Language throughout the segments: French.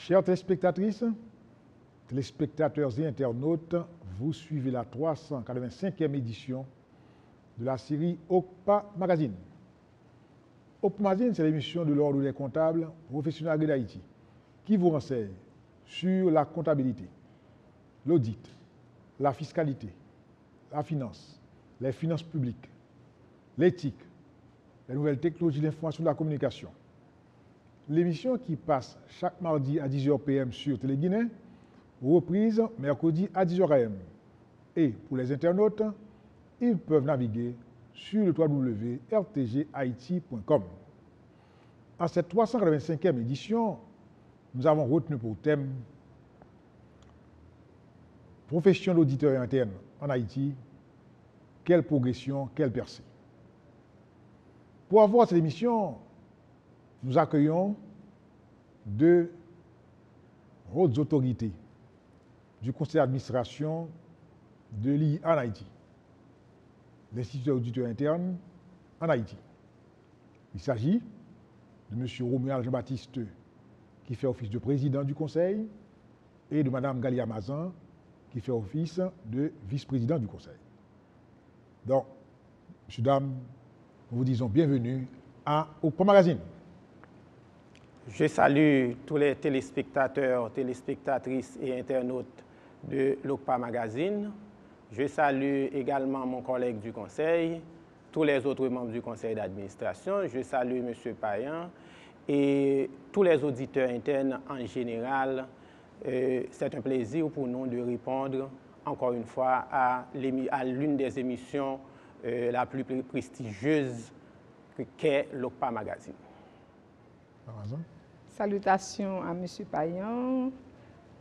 Chères téléspectatrices, téléspectateurs et internautes, vous suivez la 385e édition de la série OCPA Magazine. OCPA Magazine, c'est l'émission de l'Ordre des comptables professionnels d'Haïti qui vous renseigne sur la comptabilité, l'audit, la fiscalité, la finance, les finances publiques, l'éthique, les nouvelles technologies de l'information et de la communication. L'émission qui passe chaque mardi à 10h PM sur Téléguinée, reprise mercredi à 10h AM. Et pour les internautes, ils peuvent naviguer sur le www.rtghaiti.com. En cette 385e édition, nous avons retenu pour thème Profession d'auditeur interne en Haïti, quelle progression, quelle percée. Pour avoir cette émission, nous accueillons deux hautes autorités du conseil d'administration de l'IA en Haïti, l'Institut d'auditeur interne en Haïti. Il s'agit de M. Romuald Jean-Baptiste, qui fait office de président du conseil, et de Mme Galia Mazan, qui fait office de vice-président du conseil. Donc, messieurs, dames, nous vous disons bienvenue à OCPA Magazine. Je salue tous les téléspectateurs, téléspectatrices et internautes de l'OCPA Magazine. Je salue également mon collègue du conseil, tous les autres membres du conseil d'administration. Je salue M. Payan et tous les auditeurs internes en général. C'est un plaisir pour nous de répondre encore une fois à l'une des émissions la plus prestigieuse qu'est l'OCPA Magazine. Salutations à M. Payan,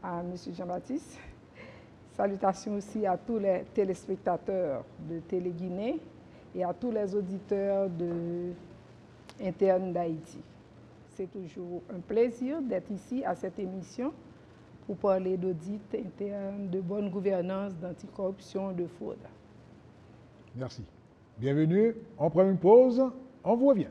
à M. Jean-Baptiste. Salutations aussi à tous les téléspectateurs de Téléguinée et à tous les auditeurs internes d'Haïti. C'est toujours un plaisir d'être ici à cette émission pour parler d'audit interne, de bonne gouvernance, d'anticorruption, de fraude. Merci. Bienvenue. On prend une pause. On vous revient.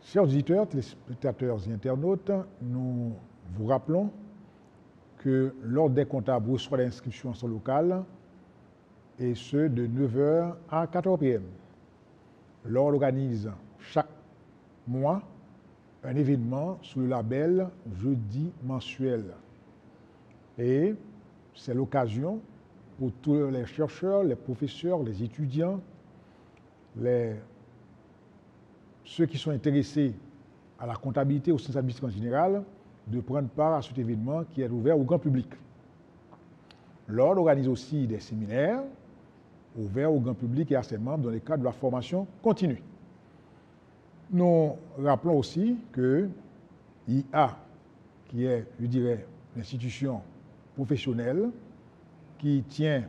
Chers auditeurs, téléspectateurs et internautes, nous vous rappelons que l'Ordre des comptables reçoit l'inscription en son local, et ce de 9h à 14 p.m. L'Ordre organise chaque mois un événement sous le label Jeudi mensuel. Et c'est l'occasion pour tous les chercheurs, les professeurs, les étudiants, ceux qui sont intéressés à la comptabilité au sein de l'administration générale, de prendre part à cet événement qui est ouvert au grand public. L'Ordre organise aussi des séminaires ouverts au grand public et à ses membres dans le cadre de la formation continue. Nous rappelons aussi que IA, qui est, je dirais, l'institution professionnelle qui tient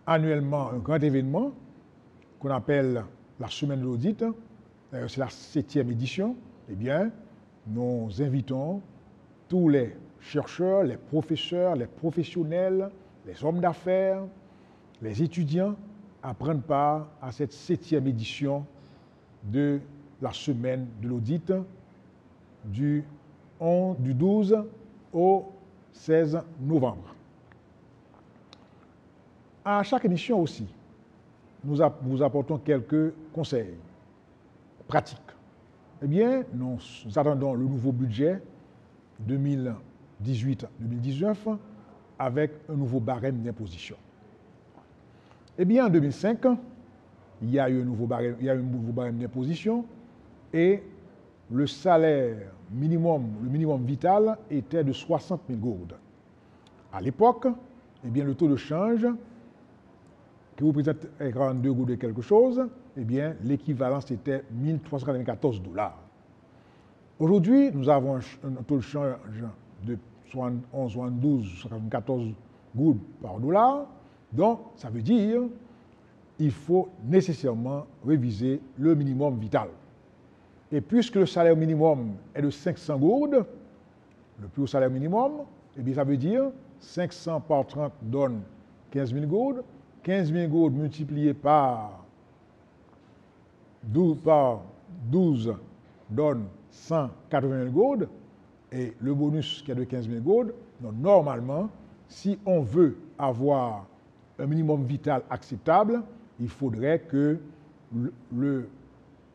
annuellement un grand événement qu'on appelle la Semaine de l'audit. C'est la 7e édition. Eh bien, nous invitons tous les chercheurs, les professeurs, les professionnels, les hommes d'affaires, les étudiants à prendre part à cette 7e édition de la Semaine de l'audit du 12 au 16 novembre. À chaque émission aussi, nous apportons quelques conseils pratiques. Eh bien, nous attendons le nouveau budget 2018-2019 avec un nouveau barème d'imposition. Eh bien, en 2005, il y a eu un nouveau barème d'imposition et le salaire minimum, le minimum vital était de 60 000 gourdes. À l'époque, eh bien, le taux de change qui représente 42 gourdes de quelque chose, eh bien, l'équivalent c'était 1394 $. Aujourd'hui, nous avons un taux de change de 71, 72, 74 gourdes par dollar. Donc, ça veut dire qu'il faut nécessairement réviser le minimum vital. Et puisque le salaire minimum est de 500 gourdes, le plus haut salaire minimum, eh bien, ça veut dire 500 par 30 donne 15 000 gourdes. 15 000 gourdes multipliées par 12 donne 180 000 gourdes. Et le bonus qui est de 15 000 gourdes, donc normalement, si on veut avoir un minimum vital acceptable, il faudrait que le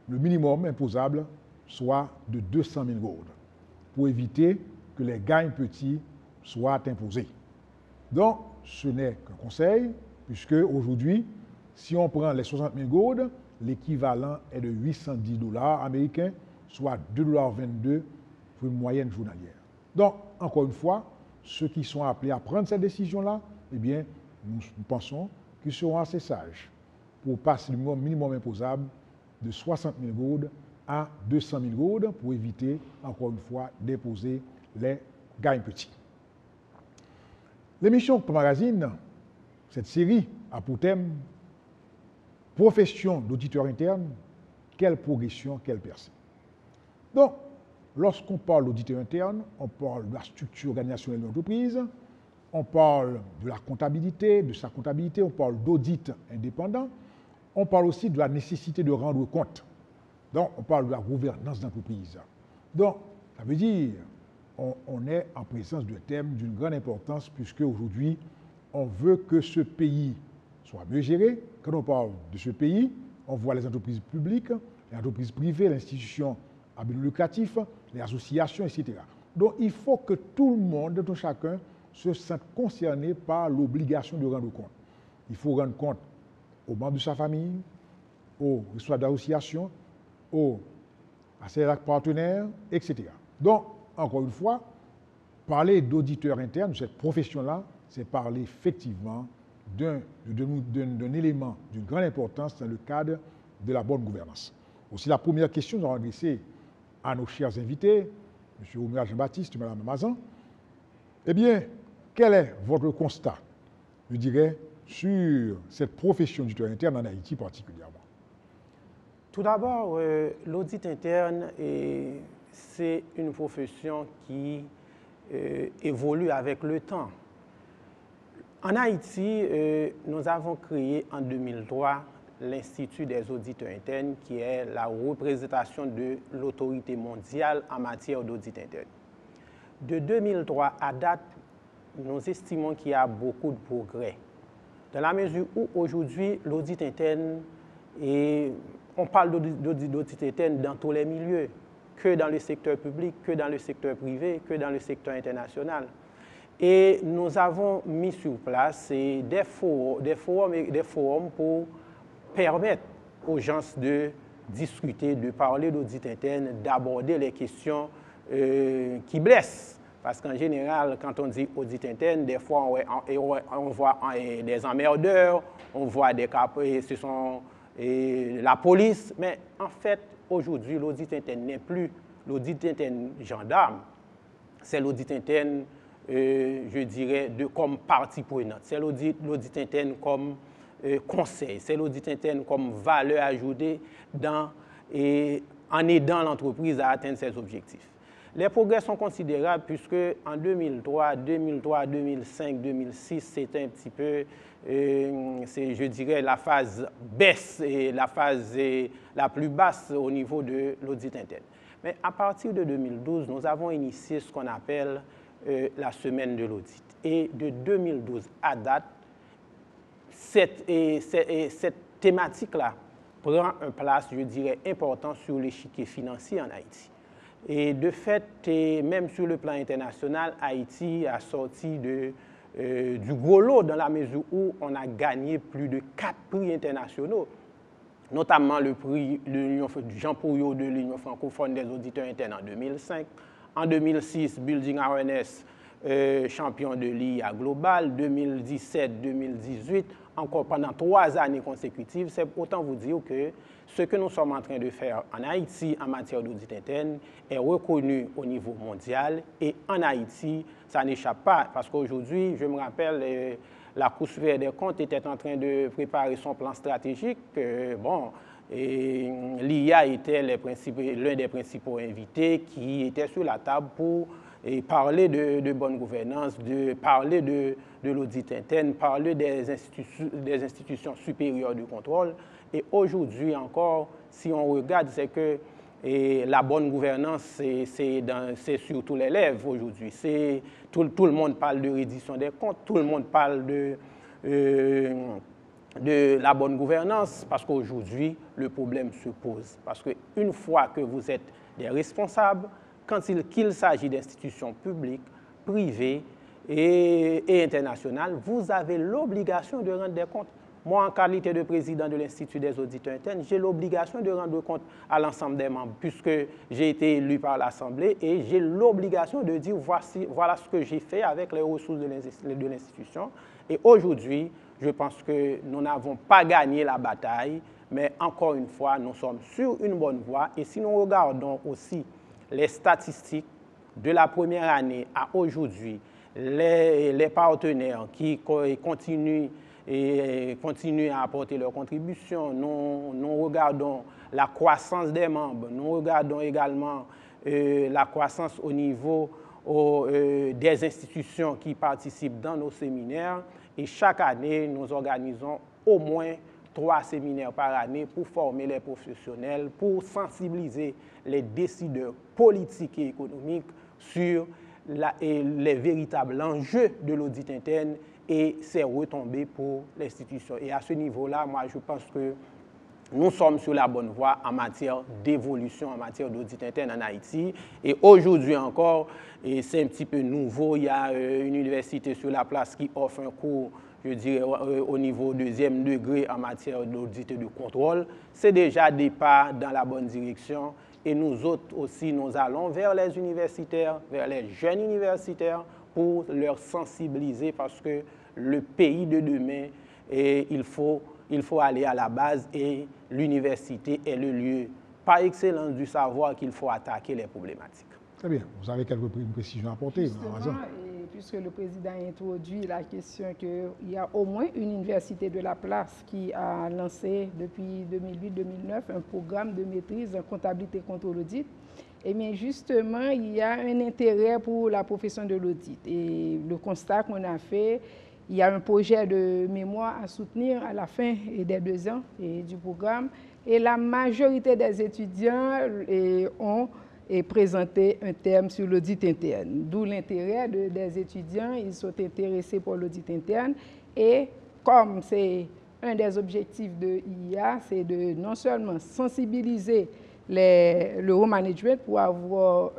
minimum imposable soit de 200 000 gourdes pour éviter que les gains petits soient imposés. Donc, ce n'est qu'un conseil, puisque aujourd'hui, si on prend les 60 000 gourdes, l'équivalent est de 810 $ américains, soit 2,22 $ pour une moyenne journalière. Donc, encore une fois, ceux qui sont appelés à prendre cette décision-là, eh bien, nous pensons qu'ils seront assez sages pour passer le minimum imposable de 60 000 gourdes à 200 000 gourdes pour éviter, encore une fois, d'imposer les gains petits. L'émission Ocpa Magazine, cette série a pour thème profession d'auditeur interne, quelle progression, quelle percée. Donc, lorsqu'on parle d'auditeur interne, on parle de la structure organisationnelle de l'entreprise, on parle de la comptabilité, de sa comptabilité, on parle d'audit indépendant, on parle aussi de la nécessité de rendre compte. Donc, on parle de la gouvernance d'entreprise. Donc, ça veut dire on est en présence de thèmes d'une grande importance puisque aujourd'hui, on veut que ce pays soit mieux géré. Quand on parle de ce pays, on voit les entreprises publiques, les entreprises privées, les institutions à but lucratif, les associations, etc. Donc, il faut que tout le monde, tout chacun, se sente concerné par l'obligation de rendre compte. Il faut rendre compte aux membres de sa famille, aux responsables d'association, à ses partenaires, etc. Donc, encore une fois, parler d'auditeur interne, de cette profession-là, c'est parler effectivement d'un élément d'une grande importance dans le cadre de la bonne gouvernance. Aussi, la première question que nous allons adresser à nos chers invités, M. Oumia Jean-Baptiste, Mme Amazan, eh bien, quel est votre constat, je dirais, sur cette profession d'auditeur interne en Haïti particulièrement? Tout d'abord, l'audit interne, c'est une profession qui évolue avec le temps. En Haïti, nous avons créé en 2003 l'Institut des auditeurs internes, qui est la représentation de l'autorité mondiale en matière d'audit interne. De 2003 à date, nous estimons qu'il y a beaucoup de progrès. Dans la mesure où aujourd'hui, l'audit interne, on parle d'audit interne dans tous les milieux, que dans le secteur public, que dans le secteur privé, que dans le secteur international. Et nous avons mis sur place des forums pour permettre aux gens de discuter, de parler d'audit interne, d'aborder les questions qui blessent. Parce qu'en général, quand on dit audit interne, des fois on voit des emmerdeurs, on voit des cas, ce sont la police. Mais en fait, aujourd'hui, l'audit interne n'est plus l'audit interne gendarme, c'est l'audit interne, je dirais, comme partie prenante. C'est l'audit interne comme conseil, c'est l'audit interne comme valeur ajoutée en aidant l'entreprise à atteindre ses objectifs. Les progrès sont considérables puisque en 2003, 2005, 2006, c'était un petit peu, je dirais, la phase baisse et la phase la plus basse au niveau de l'audit interne. Mais à partir de 2012, nous avons initié ce qu'on appelle la semaine de l'audit. Et de 2012 à date, cette thématique-là prend une place, je dirais, importante sur l'échiquier financier en Haïti. Et de fait, même sur le plan international, Haïti a sorti du gros lot dans la mesure où on a gagné plus de 4 prix internationaux, notamment le prix de Jean Pouillot de l'Union francophone des auditeurs internes en 2005. En 2006, Building Awareness, champion de l'IA Global, 2017-2018, encore pendant 3 années consécutives. C'est autant vous dire que ce que nous sommes en train de faire en Haïti en matière d'audit interne est reconnu au niveau mondial et en Haïti, ça n'échappe pas parce qu'aujourd'hui, je me rappelle, la Cour supérieure des comptes était en train de préparer son plan stratégique. L'IA était l'un des principaux invités qui était sur la table pour parler de bonne gouvernance, parler de l'audit interne, parler des institutions supérieures du contrôle. Et aujourd'hui encore, si on regarde, c'est que la bonne gouvernance, c'est sur tous les lèvres aujourd'hui. Tout le monde parle de reddition des comptes, tout le monde parle de la bonne gouvernance, parce qu'aujourd'hui, le problème se pose. Parce qu'une fois que vous êtes des responsables, qu'il s'agit d'institutions publiques, privées et internationales, vous avez l'obligation de rendre des comptes. Moi, en qualité de président de l'Institut des auditeurs internes, j'ai l'obligation de rendre compte à l'ensemble des membres, puisque j'ai été élu par l'Assemblée et j'ai l'obligation de dire voilà ce que j'ai fait avec les ressources de l'institution. Et aujourd'hui, je pense que nous n'avons pas gagné la bataille, mais encore une fois, nous sommes sur une bonne voie. Et si nous regardons aussi les statistiques de la première année à aujourd'hui, les partenaires qui continuent à apporter leurs contributions, nous regardons la croissance des membres, nous regardons également la croissance au niveau des institutions qui participent dans nos séminaires. Et chaque année, nous organisons au moins 3 séminaires par année pour former les professionnels, pour sensibiliser les décideurs politiques et économiques sur les véritables enjeux de l'audit interne et ses retombées pour l'institution. Et à ce niveau-là, moi, je pense que nous sommes sur la bonne voie en matière d'évolution, en matière d'audit interne en Haïti. Et aujourd'hui encore, et c'est un petit peu nouveau, il y a une université sur la place qui offre un cours, je dirais, au niveau 2e degré en matière d'audit et de contrôle. C'est déjà des pas dans la bonne direction. Et nous autres aussi, nous allons vers les universitaires, vers les jeunes universitaires pour leur sensibiliser parce que le pays de demain, il faut aller à la base et l'université est le lieu par excellence du savoir qu'il faut attaquer les problématiques. Très bien. Vous avez quelques précisions à apporter. Justement, et puisque le président a introduit la question qu'il y a au moins une université de la place qui a lancé depuis 2008-2009 un programme de maîtrise en comptabilité contrôle audit. Eh bien, justement, il y a un intérêt pour la profession de l'audit. Et le constat qu'on a fait, il y a un projet de mémoire à soutenir à la fin des 2 ans du programme. Et la majorité des étudiants ont présenté un thème sur l'audit interne. D'où l'intérêt des étudiants, ils sont intéressés pour l'audit interne. Et comme c'est un des objectifs de l'IA, c'est de non seulement sensibiliser le haut management pour avoir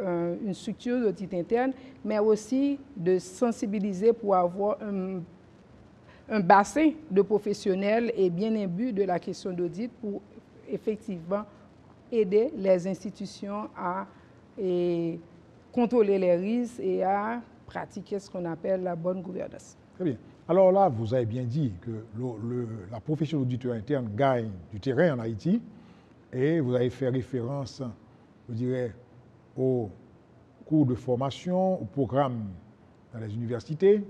une structure d'audit interne, mais aussi de sensibiliser pour avoir un bassin de professionnels et bien imbu de la question d'audit pour effectivement aider les institutions à contrôler les risques et à pratiquer ce qu'on appelle la bonne gouvernance. Très bien. Alors là, vous avez bien dit que la profession d'auditeur interne gagne du terrain en Haïti et vous avez fait référence, je dirais, aux cours de formation, aux programmes dans les universités.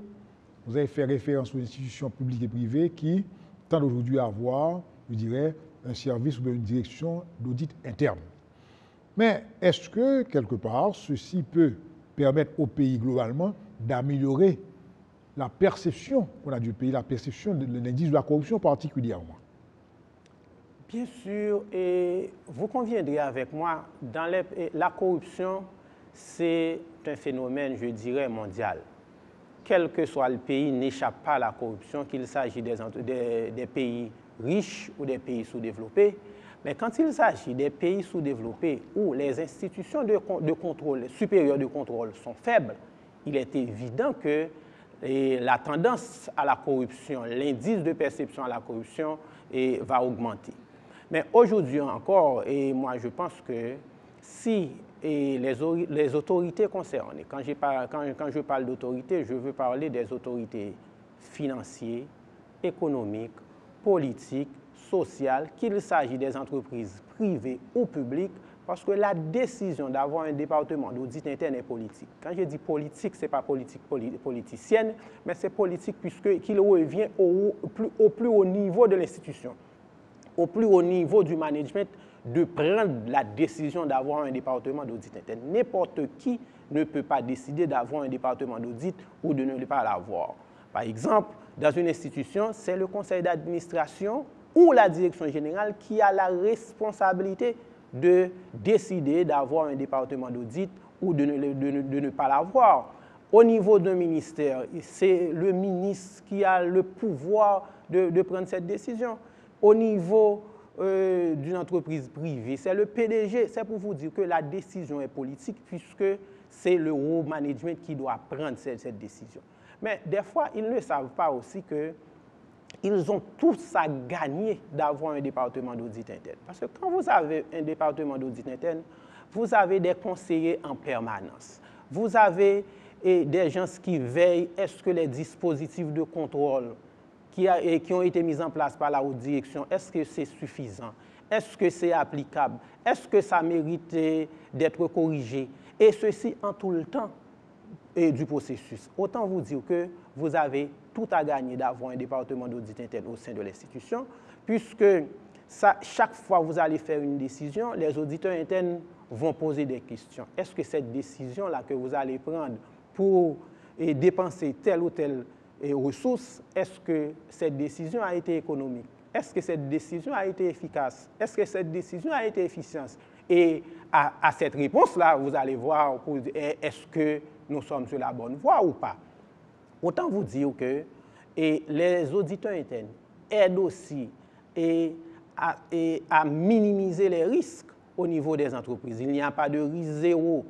Vous avez fait référence aux institutions publiques et privées qui tendent aujourd'hui à avoir, je dirais, un service ou une direction d'audit interne. Mais est-ce que, quelque part, ceci peut permettre au pays globalement d'améliorer la perception qu'on a du pays, la perception de l'indice de la corruption particulièrement? Bien sûr, et vous conviendrez avec moi, la corruption, c'est un phénomène, je dirais, mondial. Quel que soit le pays, n'échappe pas à la corruption, qu'il s'agisse des pays riches ou des pays sous-développés. Mais quand il s'agit des pays sous-développés où les institutions de contrôle, supérieures de contrôle sont faibles, il est évident que la tendance à la corruption, l'indice de perception à la corruption va augmenter. Mais aujourd'hui encore, et moi je pense que si les autorités concernées, quand je parle d'autorité, je veux parler des autorités financières, économiques, politiques, sociales, qu'il s'agisse des entreprises privées ou publiques, parce que la décision d'avoir un département d'audit interne est politique. Quand je dis politique, ce n'est pas politique politicienne, mais c'est politique puisqu'il revient au plus haut niveau de l'institution, au plus haut niveau du management, de prendre la décision d'avoir un département d'audit interne. N'importe qui ne peut pas décider d'avoir un département d'audit ou de ne pas l'avoir. Par exemple, dans une institution, c'est le conseil d'administration ou la direction générale qui a la responsabilité de décider d'avoir un département d'audit ou de ne pas l'avoir. Au niveau d'un ministère, c'est le ministre qui a le pouvoir de prendre cette décision. Au niveau d'une entreprise privée, c'est le PDG. C'est pour vous dire que la décision est politique puisque c'est le haut management qui doit prendre cette décision. Mais des fois, ils ne savent pas aussi qu'ils ont tous à gagner d'avoir un département d'audit interne. Parce que quand vous avez un département d'audit interne, vous avez des conseillers en permanence. Vous avez des gens qui veillent, est-ce que les dispositifs de contrôle qui ont été mis en place par la haute direction, est-ce que c'est suffisant? Est-ce que c'est applicable? Est-ce que ça mérite d'être corrigé? Et ceci en tout le temps du processus. Autant vous dire que vous avez tout à gagner d'avoir un département d'audit interne au sein de l'institution, puisque chaque fois que vous allez faire une décision, les auditeurs internes vont poser des questions. Est-ce que cette décision-là que vous allez prendre pour dépenser telle ou telle ressources, est-ce que cette décision a été économique? Est-ce que cette décision a été efficace? Est-ce que cette décision a été efficiente? Et à cette réponse-là, vous allez voir, est-ce que nous sommes sur la bonne voie ou pas? Autant vous dire que les auditeurs internes aident aussi à minimiser les risques au niveau des entreprises. Il n'y a pas de risque zéro.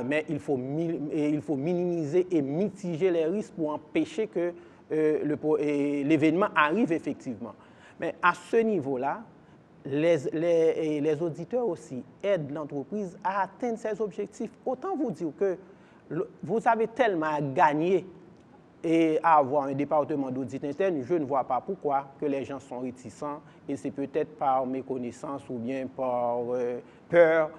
Mais il faut minimiser et mitiger les risques pour empêcher que l'événement arrive effectivement. Mais à ce niveau-là, les auditeurs aussi aident l'entreprise à atteindre ses objectifs. Autant vous dire que vous avez tellement à gagner et à avoir un département d'audit interne, je ne vois pas pourquoi que les gens sont réticents, et c'est peut-être par méconnaissance ou bien par peur,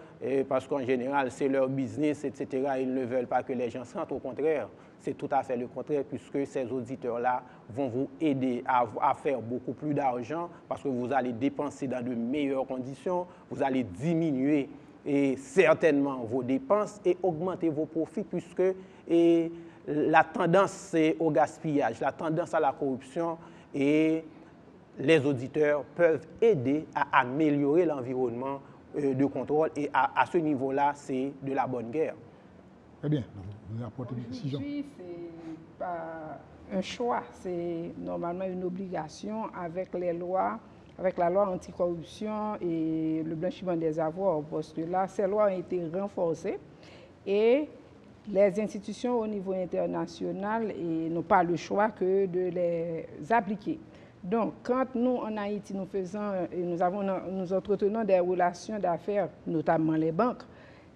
parce qu'en général, c'est leur business, etc. Ils ne veulent pas que les gens sentent. Au contraire, c'est tout à fait le contraire, puisque ces auditeurs-là vont vous aider à faire beaucoup plus d'argent, parce que vous allez dépenser dans de meilleures conditions, vous allez diminuer certainement vos dépenses et augmenter vos profits, puisque la tendance, c'est au gaspillage, la tendance à la corruption, et les auditeurs peuvent aider à améliorer l'environnement de contrôle, et à ce niveau-là, c'est de la bonne guerre. Très bien, vous apportez une décision. Aujourd'hui, ce n'est pas un choix, c'est normalement une obligation avec les lois, avec la loi anticorruption et le blanchiment des avoirs, parce que là, ces lois ont été renforcées et les institutions au niveau international n'ont pas le choix que de les appliquer. Donc, quand nous, en Haïti, nous entretenons des relations d'affaires, notamment les banques,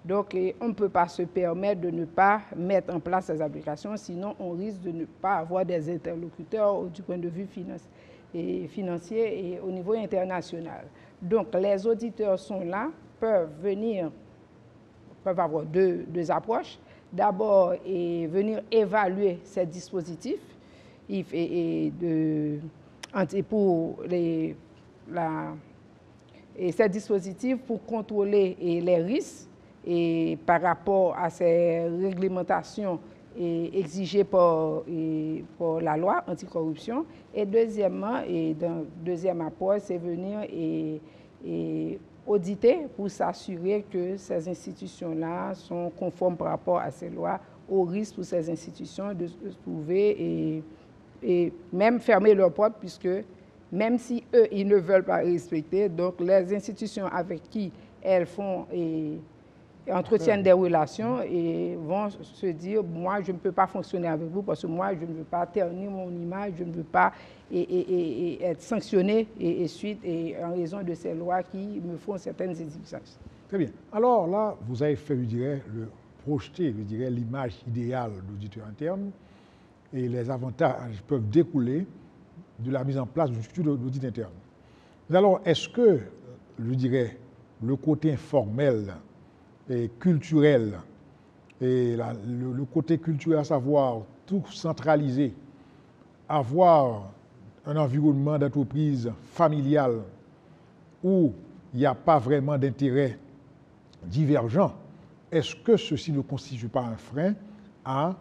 donc on ne peut pas se permettre de ne pas mettre en place ces applications, sinon on risque de ne pas avoir des interlocuteurs du point de vue financier et au niveau international. Donc, les auditeurs sont là, peuvent venir peuvent avoir deux approches. D'abord, venir évaluer ces dispositifs ces dispositifs pour contrôler les risques et par rapport à ces réglementations exigées par la loi anticorruption. Et deuxièmement, deuxième approche, c'est venir et auditer pour s'assurer que ces institutions-là sont conformes par rapport à ces lois, au risque pour ces institutions de se trouver et même fermer leurs portes, puisque même si eux, ils ne veulent pas respecter, donc les institutions avec qui elles font et entretiennent des relations et vont se dire, moi, je ne peux pas fonctionner avec vous parce que moi, je ne veux pas ternir mon image, je ne veux pas être sanctionné en raison de ces lois qui me font certaines exigences. Très bien. Alors là, vous avez fait, je dirais, projeter, je dirais, l'image idéale de l'auditeur interne et les avantages peuvent découler de la mise en place d'une structure d'audit interne. Mais alors, est-ce que, je dirais, le côté informel et culturel, et le côté culturel, à savoir tout centraliser, avoir un environnement d'entreprise familial où il n'y a pas vraiment d'intérêt divergent, est-ce que ceci ne constitue pas un frein à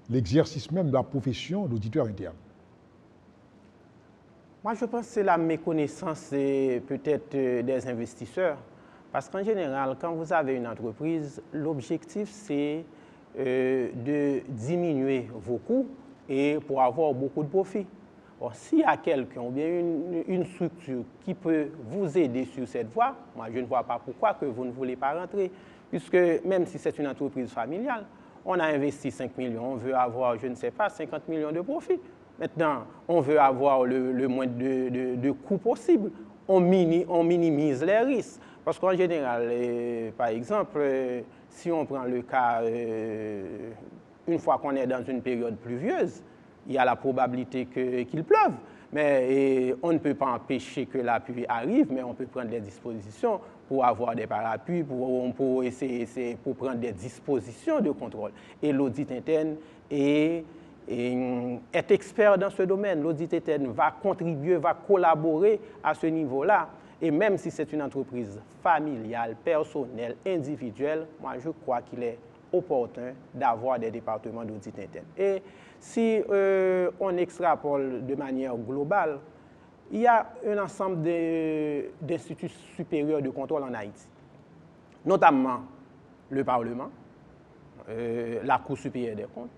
l'exercice même de la profession d'auditeur interne? Moi, je pense que c'est la méconnaissance peut-être des investisseurs. Parce qu'en général, quand vous avez une entreprise, l'objectif, c'est de diminuer vos coûts et pour avoir beaucoup de profit. Or, s'il y a quelqu'un ou bien une structure qui peut vous aider sur cette voie, moi, je ne vois pas pourquoi que vous ne voulez pas rentrer. Puisque même si c'est une entreprise familiale, on a investi 5 millions, on veut avoir, je ne sais pas, 50 millions de profit. Maintenant, on veut avoir le moins de coûts possible. On minimise les risques. Parce qu'en général, par exemple, si on prend le cas, une fois qu'on est dans une période pluvieuse, il y a la probabilité qu'il pleuve. Mais on ne peut pas empêcher que la pluie arrive, mais on peut prendre des dispositions pour avoir des parapluies, pour prendre des dispositions de contrôle. Et l'audit interne est expert dans ce domaine. L'audit interne va contribuer, va collaborer à ce niveau-là. Et même si c'est une entreprise familiale, personnelle, individuelle, moi je crois qu'il est opportun d'avoir des départements d'audit interne. Et si on extrapole de manière globale, il y a un ensemble d'instituts supérieurs de contrôle en Haïti, notamment le Parlement, la Cour supérieure des comptes,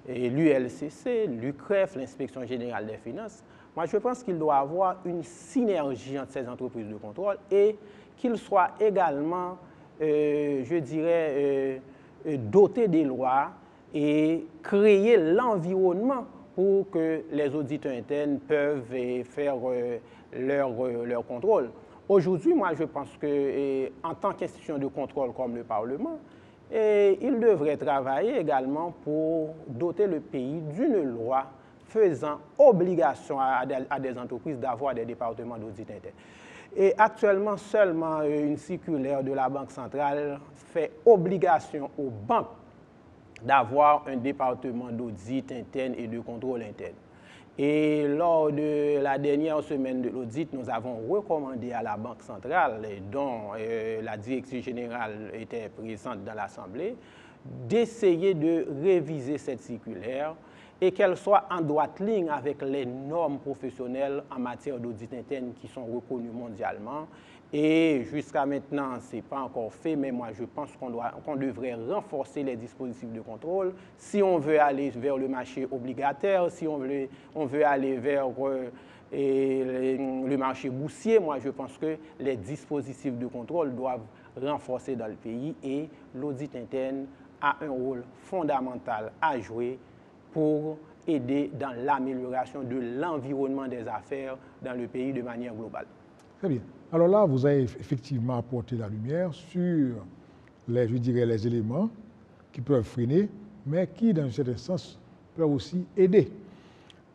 l'ULCC, l'UCREF, l'Inspection générale des finances. Moi, je pense qu'il doit y avoir une synergie entre ces entreprises de contrôle et qu'il soit également, je dirais, doté des lois et créer l'environnement pour que les auditeurs internes peuvent faire leur contrôle. Aujourd'hui, moi, je pense qu'en tant qu'institution de contrôle comme le Parlement, il devrait travailler également pour doter le pays d'une loi faisant obligation à des entreprises d'avoir des départements d'audit interne. Et actuellement, seulement une circulaire de la Banque centrale fait obligation aux banques d'avoir un département d'audit interne et de contrôle interne. Et lors de la dernière semaine de l'audit, nous avons recommandé à la Banque centrale, dont la directrice générale était présente dans l'Assemblée, d'essayer de réviser cette circulaire et qu'elle soit en droite ligne avec les normes professionnelles en matière d'audit interne qui sont reconnues mondialement. Et jusqu'à maintenant, ce n'est pas encore fait, mais moi je pense qu'on devrait renforcer les dispositifs de contrôle. Si on veut aller vers le marché obligataire, si on veut aller vers le marché boursier, moi je pense que les dispositifs de contrôle doivent renforcer dans le pays et l'audit interne a un rôle fondamental à jouer pour aider dans l'amélioration de l'environnement des affaires dans le pays de manière globale. Très bien. Alors là, vous avez effectivement apporté la lumière sur je dirais, les éléments qui peuvent freiner, mais qui, dans un certain sens, peuvent aussi aider.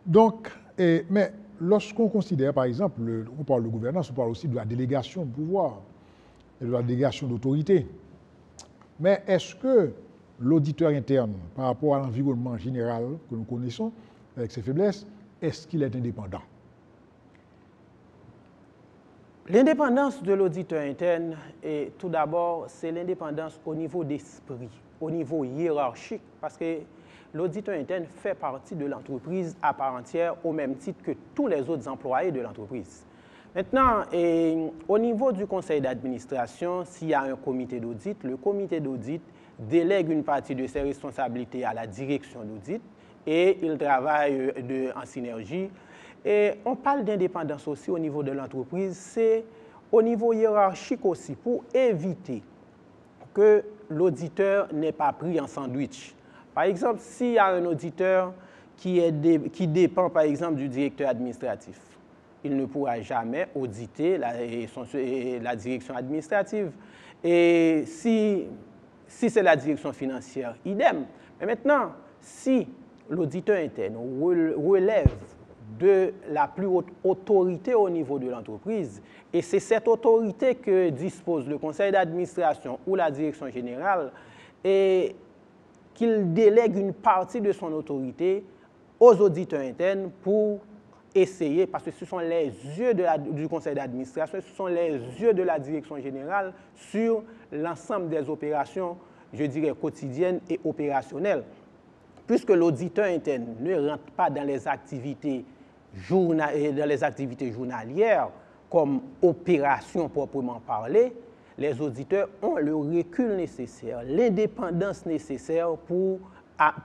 Donc, mais lorsqu'on considère, par exemple, on parle de gouvernance, on parle aussi de la délégation de pouvoir et de la délégation d'autorité. Mais est-ce que l'auditeur interne, par rapport à l'environnement général que nous connaissons, avec ses faiblesses, est-ce qu'il est indépendant? L'indépendance de l'auditeur interne, et tout d'abord, c'est l'indépendance au niveau d'esprit, au niveau hiérarchique, parce que l'auditeur interne fait partie de l'entreprise à part entière au même titre que tous les autres employés de l'entreprise. Maintenant, au niveau du conseil d'administration, s'il y a un comité d'audit, le comité d'audit délègue une partie de ses responsabilités à la direction d'audit et il travaille en synergie. Et on parle d'indépendance aussi au niveau de l'entreprise, c'est au niveau hiérarchique aussi, pour éviter que l'auditeur n'ait pas pris en sandwich. Par exemple, s'il y a un auditeur qui dépend, par exemple, du directeur administratif, il ne pourra jamais auditer la direction administrative. Et si c'est la direction financière, idem. Mais maintenant, si l'auditeur interne relève de la plus haute autorité au niveau de l'entreprise, et c'est cette autorité que dispose le conseil d'administration ou la direction générale, et qu'il délègue une partie de son autorité aux auditeurs internes pour essayer, parce que ce sont les yeux du conseil d'administration, ce sont les yeux de la direction générale sur l'ensemble des opérations, je dirais, quotidiennes et opérationnelles. Puisque l'auditeur interne ne rentre pas dans les activités journalières comme opération proprement parlée, les auditeurs ont le recul nécessaire, l'indépendance nécessaire pour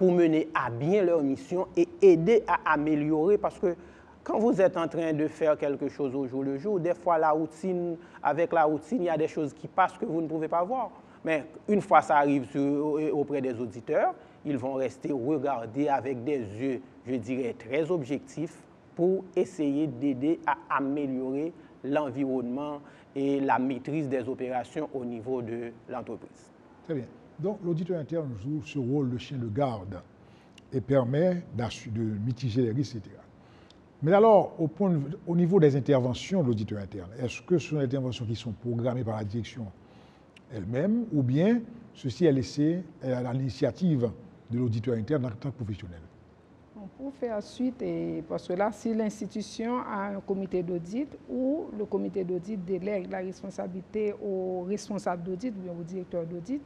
mener à bien leur mission et aider à améliorer, parce que quand vous êtes en train de faire quelque chose au jour le jour, des fois avec la routine, il y a des choses qui passent que vous ne pouvez pas voir. Mais une fois ça arrive auprès des auditeurs, ils vont rester regarder avec des yeux, je dirais, très objectifs pour essayer d'aider à améliorer l'environnement et la maîtrise des opérations au niveau de l'entreprise. Très bien. Donc, l'auditeur interne joue ce rôle de chien de garde et permet de mitiger les risques, etc. Mais alors, au niveau des interventions de l'auditeur interne, est-ce que ce sont des interventions qui sont programmées par la direction elle-même ou bien ceci est laissé à l'initiative de l'auditeur interne en tant que professionnel? Pour faire suite, parce que là, si l'institution a un comité d'audit ou le comité d'audit délègue la responsabilité au responsable d'audit ou bien au directeur d'audit,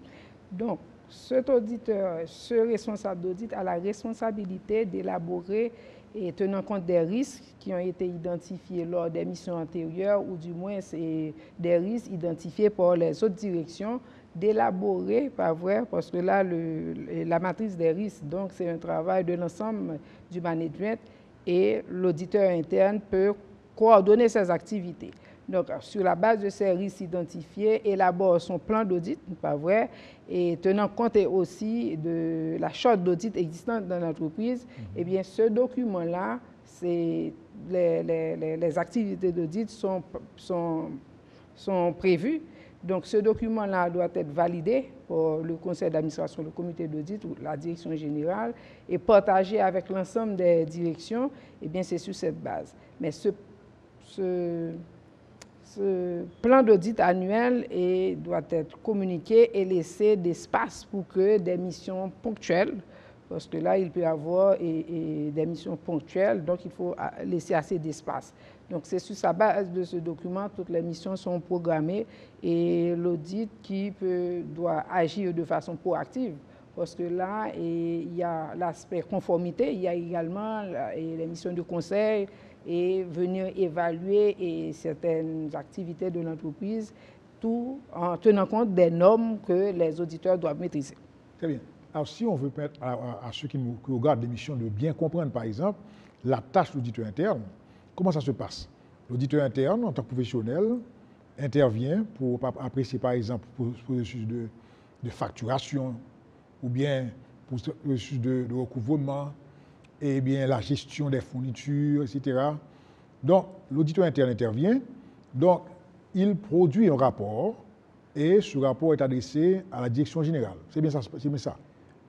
donc cet auditeur, ce responsable d'audit a la responsabilité d'élaborer et tenant compte des risques qui ont été identifiés lors des missions antérieures ou du moins c'est des risques identifiés par les autres directions, d'élaborer, pas vrai, parce que là, la matrice des risques, donc c'est un travail de l'ensemble du management et l'auditeur interne peut coordonner ses activités. Donc, sur la base de ces risques identifiés, élabore son plan d'audit, pas vrai, et tenant compte aussi de la charte d'audit existante dans l'entreprise, eh bien, ce document-là, c'est les activités d'audit sont prévues. Donc, ce document-là doit être validé par le conseil d'administration, le comité d'audit ou la direction générale et partagé avec l'ensemble des directions. Eh bien, c'est sur cette base. Mais ce plan d'audit annuel doit être communiqué et laisser d'espace pour que des missions ponctuelles, parce que là, il peut y avoir des missions ponctuelles, donc il faut laisser assez d'espace. Donc, c'est sur sa base de ce document, toutes les missions sont programmées et l'audit doit agir de façon proactive. Parce que là, il y a l'aspect conformité, il y a également les missions de conseil et venir évaluer certaines activités de l'entreprise, tout en tenant compte des normes que les auditeurs doivent maîtriser. Très bien. Alors, si on veut permettre à ceux qui regardent l'émission de bien comprendre, par exemple, la tâche de l'auditeur interne, comment ça se passe? L'auditeur interne, en tant que professionnel, intervient pour apprécier, par exemple, pour le processus de facturation ou bien pour le processus de recouvrement, et bien la gestion des fournitures, etc. Donc, l'auditeur interne intervient, donc il produit un rapport et ce rapport est adressé à la direction générale. C'est bien ça?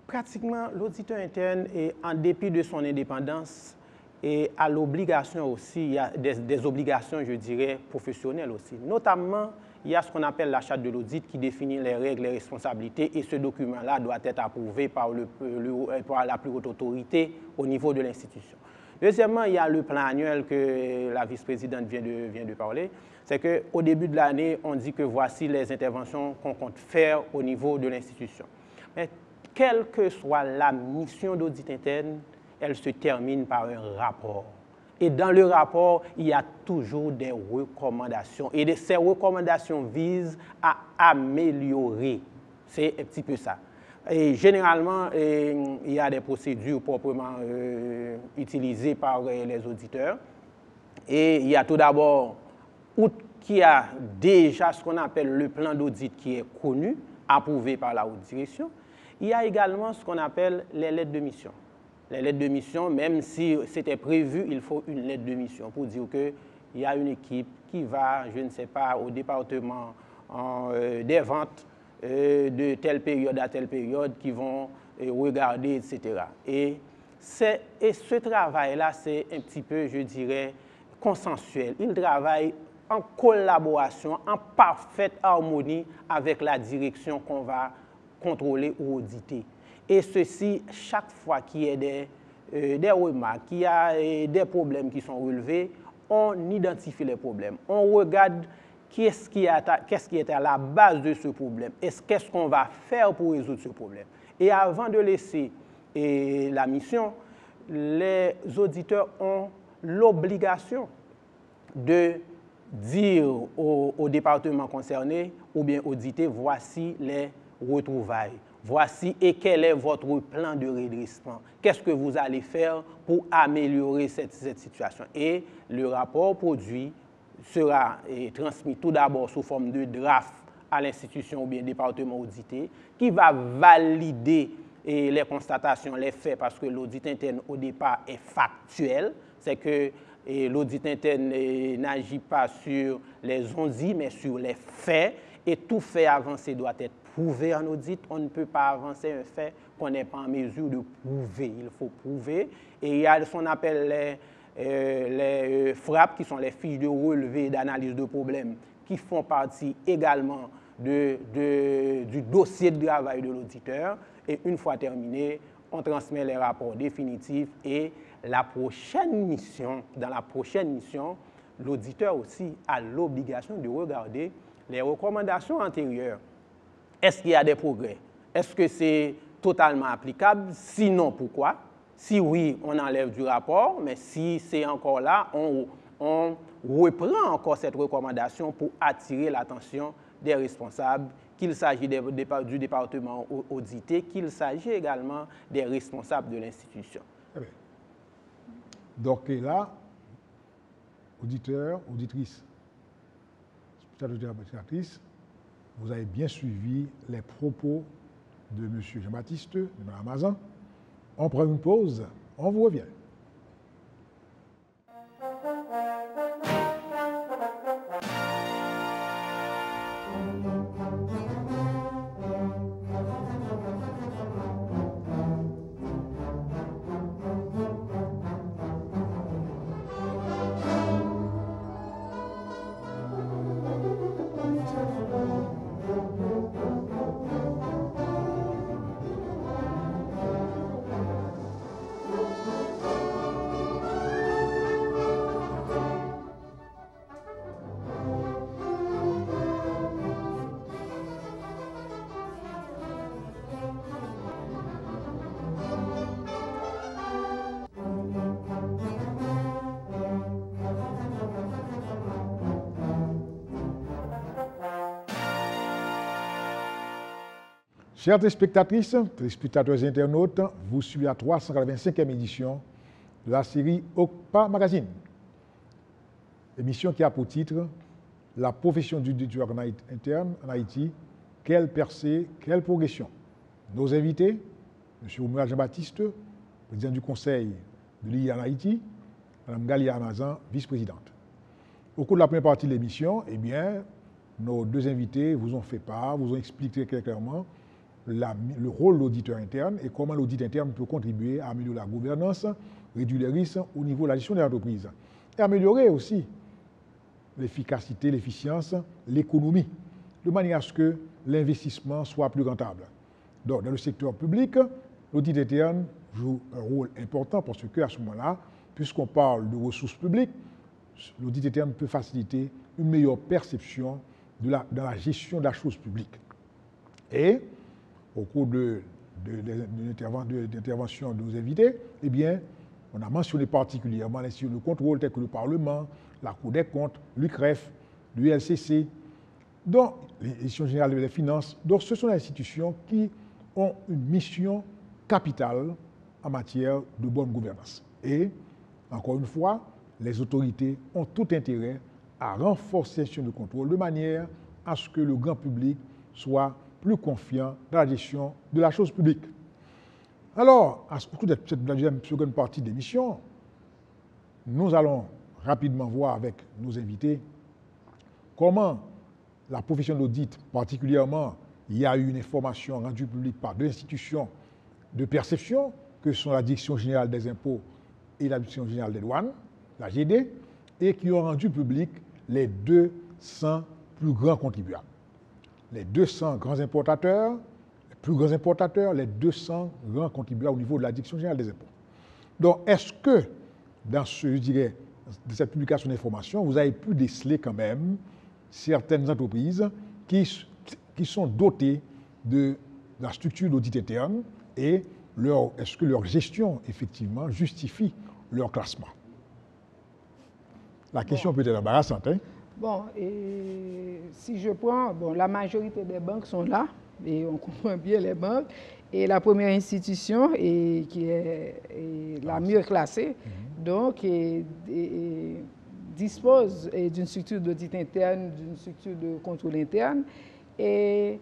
Pratiquement, l'auditeur interne, en dépit de son indépendance, et à l'obligation aussi, il y a des obligations, je dirais, professionnelles aussi. Notamment, il y a ce qu'on appelle la charte de l'audit qui définit les règles, les responsabilités, et ce document-là doit être approuvé par la plus haute autorité au niveau de l'institution. Deuxièmement, il y a le plan annuel que la vice-présidente vient de parler. C'est qu'au début de l'année, on dit que voici les interventions qu'on compte faire au niveau de l'institution. Mais quelle que soit la mission d'audit interne, elle se termine par un rapport. Et dans le rapport, il y a toujours des recommandations. Et ces recommandations visent à améliorer. C'est un petit peu ça. Et généralement, il y a des procédures proprement utilisées par les auditeurs. Et il y a tout d'abord, outre qu'il y a déjà ce qu'on appelle le plan d'audit qui est connu, approuvé par la haute direction, il y a également ce qu'on appelle les lettres de mission. Les lettres de mission, même si c'était prévu, il faut une lettre de mission pour dire qu'il y a une équipe qui va, je ne sais pas, au département des ventes de telle période à telle période, qui vont regarder, etc. Et ce travail-là, c'est un petit peu, je dirais, consensuel. Il travaille en collaboration, en parfaite harmonie avec la direction qu'on va contrôler ou auditer. Et ceci, chaque fois qu'il y a des remarques, qu'il y a des problèmes qui sont relevés, on identifie les problèmes. On regarde qu'est-ce qui est à la base de ce problème et qu'est-ce qu'on va faire pour résoudre ce problème. Et avant de laisser la mission, les auditeurs ont l'obligation de dire au département concerné ou bien auditer, voici les retrouvailles. Voici et quel est votre plan de redressement. Qu'est-ce que vous allez faire pour améliorer cette situation? Et le rapport produit sera transmis tout d'abord sous forme de draft à l'institution ou bien département audité qui va valider les constatations, les faits, parce que l'audit interne au départ est factuel. C'est que l'audit interne n'agit pas sur les on-dit, mais sur les faits. Et tout fait avancé doit être prouvé en audit. On ne peut pas avancer un fait qu'on n'est pas en mesure de prouver. Il faut prouver. Et il y a ce qu'on appelle les FRAP, qui sont les fiches de relevé d'analyse de problèmes, qui font partie également du dossier de travail de l'auditeur. Et une fois terminé, on transmet les rapports définitifs et dans la prochaine mission, l'auditeur aussi a l'obligation de regarder les recommandations antérieures. Est-ce qu'il y a des progrès? Est-ce que c'est totalement applicable? Sinon, pourquoi? Si oui, on enlève du rapport, mais si c'est encore là, on reprend encore cette recommandation pour attirer l'attention des responsables, qu'il s'agit du département audité, qu'il s'agit également des responsables de l'institution. Donc là, auditeurs, auditrices, spectateurs, vous avez bien suivi les propos de M. Jean-Baptiste, de Mme Amazan. On prend une pause, on vous revient. Chers téléspectatrices, téléspectateurs et internautes, vous suivez la 385e édition de la série OCPA Magazine. Émission qui a pour titre « La profession d'auditeur interne en Haïti, quelle percée, quelle progression ». Nos invités, M. Oumoural Jean-Baptiste, président du conseil de l'IA en Haïti, Mme Galia Amazan, vice-présidente. Au cours de la première partie de l'émission, eh bien, nos deux invités vous ont fait part, vous ont expliqué très clairement le rôle de l'auditeur interne et comment l'audit interne peut contribuer à améliorer la gouvernance, réduire les risques au niveau de la gestion de l'entreprise et améliorer aussi l'efficacité, l'efficience, l'économie de manière à ce que l'investissement soit plus rentable. Donc, dans le secteur public, l'audit interne joue un rôle important parce qu'à ce moment-là, puisqu'on parle de ressources publiques, l'audit interne peut faciliter une meilleure perception dans la gestion de la chose publique. Et, au cours de l'intervention de nos invités, eh bien, on a mentionné particulièrement les institutions de contrôle telles que le Parlement, la Cour des comptes, l'UCREF, l'ULCC, donc l'Inspection générale des finances. Donc, ce sont des institutions qui ont une mission capitale en matière de bonne gouvernance. Et, encore une fois, les autorités ont tout intérêt à renforcer l'institution de contrôle de manière à ce que le grand public soit plus confiant dans la gestion de la chose publique. Alors, à ce cours de cette seconde partie de l'émission, nous allons rapidement voir avec nos invités comment la profession d'audit, particulièrement, il y a eu une information rendue publique par deux institutions de perception, que sont la Direction générale des impôts et la Direction générale des douanes, la GD, et qui ont rendu public les 200 plus grands contribuables. Les 200 grands importateurs, les plus grands importateurs, les 200 grands contribuables au niveau de la Direction générale des impôts. Donc, est-ce que, dans de cette publication d'informations, vous avez pu déceler quand même certaines entreprises qui sont dotées de la structure d'audit interne et est-ce que leur gestion, effectivement, justifie leur classement? La question peut être embarrassante. Hein? Bon, et si je prends, la majorité des banques sont là, et on comprend bien les banques, et la première institution, qui est la mieux classée, donc, dispose d'une structure d'audit interne, d'une structure de contrôle interne, et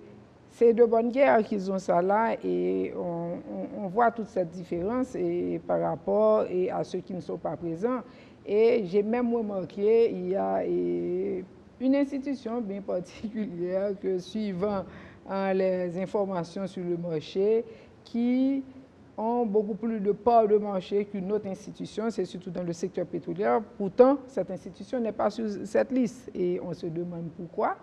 c'est de bonne guerre qu'ils ont ça là, et on voit toute cette différence par rapport à ceux qui ne sont pas présents. Et j'ai même remarqué, il y a une institution bien particulière que suivant les informations sur le marché, qui ont beaucoup plus de parts de marché qu'une autre institution, c'est surtout dans le secteur pétrolier. Pourtant, cette institution n'est pas sur cette liste et on se demande pourquoi.